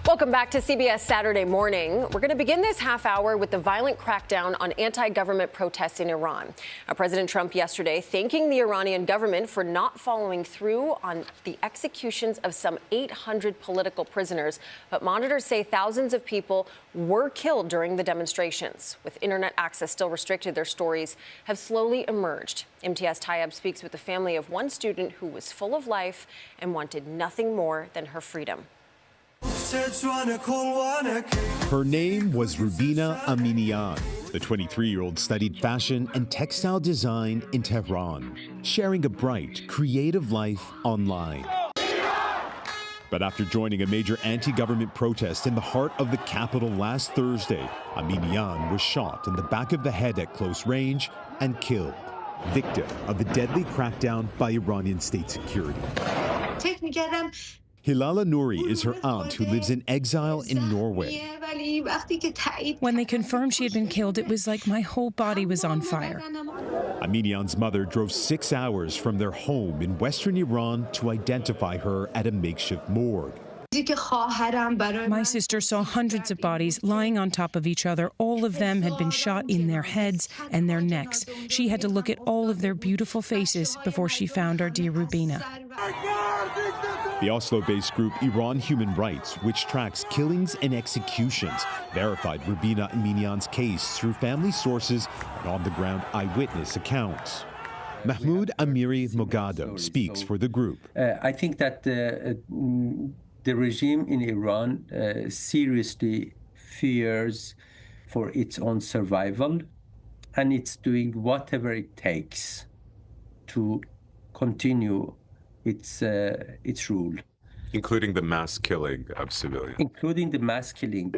Welcome back to CBS Saturday Morning. We're going to begin this half hour with the violent crackdown on anti-government protests in Iran. President Trump yesterday thanking the Iranian government for not following through on the executions of some 800 political prisoners. But monitors say thousands of people were killed during the demonstrations. With internet access still restricted, their stories have slowly emerged. MTS Tayeb speaks with the family of one student who was full of life and wanted nothing more than her freedom. Her name was Rubina Aminian. The 23-year-old studied fashion and textile design in Tehran, sharing a bright, creative life online. But after joining a major anti-government protest in the heart of the capital last Thursday, Aminian was shot in the back of the head at close range and killed, victim of the deadly crackdown by Iranian state security. Hilala Nouri is her aunt who lives in exile in Norway. When they confirmed she had been killed, it was like my whole body was on fire. Aminian's mother drove 6 hours from their home in western Iran to identify her at a makeshift morgue. My sister saw hundreds of bodies lying on top of each other. All of them had been shot in their heads and their necks. She had to look at all of their beautiful faces before she found our dear Rubina. The Oslo-based group Iran Human Rights, which tracks killings and executions, verified Rubina Aminian's case through family sources and on-the-ground eyewitness accounts. Mahmoud Amiri Mogado speaks for the group. I think that the regime in Iran seriously fears for its own survival, and it's doing whatever it takes to continue its rule. Including the mass killing of civilians. Including the mass killing.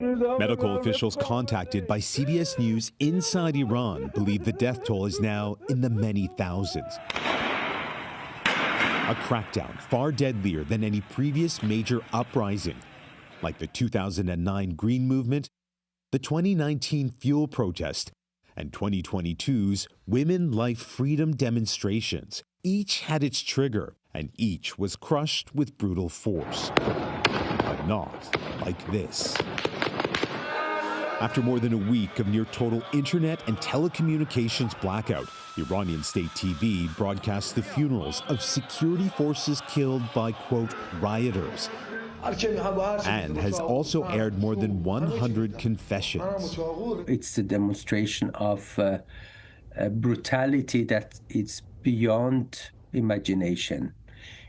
Medical officials contacted by CBS News inside Iran believe the death toll is now in the many thousands. A crackdown far deadlier than any previous major uprising, like the 2009 Green Movement, the 2019 fuel protest, and 2022's Women Life Freedom demonstrations. Each had its trigger, and each was crushed with brutal force. But not like this. After more than a week of near total internet and telecommunications blackout, Iranian state TV broadcasts the funerals of security forces killed by, quote, rioters, and has also aired more than 100 confessions. It's a demonstration of brutality that is beyond imagination.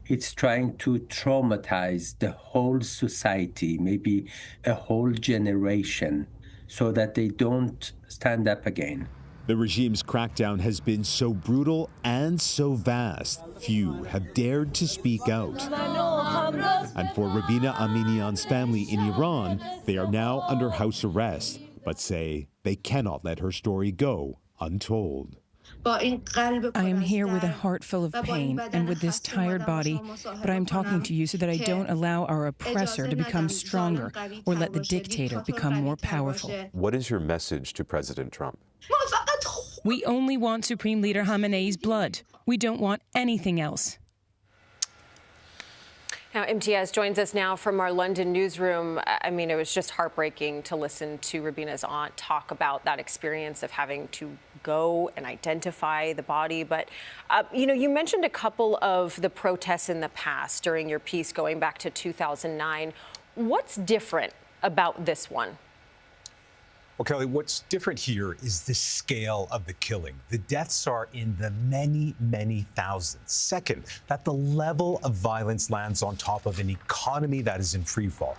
It's trying to traumatize the whole society, maybe a whole generation, so that they don't stand up again. The regime's crackdown has been so brutal and so vast, few have dared to speak out. And for Rubina Aminian's family in Iran, they are now under house arrest, but say they cannot let her story go untold. I am here with a heart full of pain and with this tired body, but I am talking to you so that I don't allow our oppressor to become stronger or let the dictator become more powerful. What is your message to President Trump? We only want Supreme Leader Khamenei's blood. We don't want anything else. Now, MTS joins us now from our London newsroom. I mean, it was just heartbreaking to listen to Rubina's aunt talk about that experience of having to go and identify the body. But, you mentioned a couple of the protests in the past during your piece going back to 2009. What's different about this one? Well, Kelly, what's different here is the scale of the killing. The deaths are in the many, many thousands. Second, that the level of violence lands on top of an economy that is in free fall.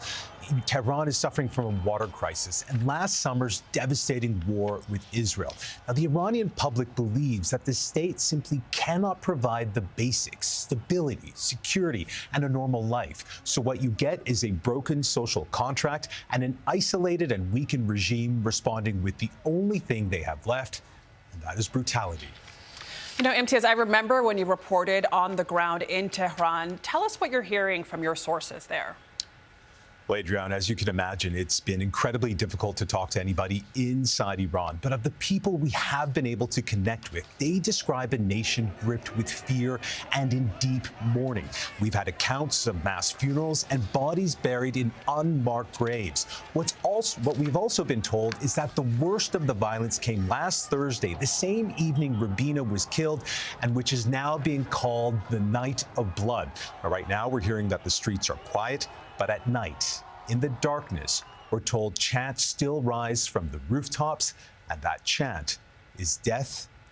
Tehran is suffering from a water crisis and last summer's devastating war with Israel. Now, the Iranian public believes that the state simply cannot provide the basics, stability, security, and a normal life. So what you get is a broken social contract and an isolated and weakened regime responding with the only thing they have left, and that is brutality. MTS, I remember when you reported on the ground in Tehran. Tell us what you're hearing from your sources there. Well, Adrian, as you can imagine, it's been incredibly difficult to talk to anybody inside Iran. But of the people we have been able to connect with, they describe a nation gripped with fear and in deep mourning. We've had accounts of mass funerals and bodies buried in unmarked graves. What we've also been told is that the worst of the violence came last Thursday, the same evening Rubina was killed, and which is now being called the Night of Blood. Right now, we're hearing that the streets are quiet. But at night, in the darkness, we're told chants still rise from the rooftops, and that chant is death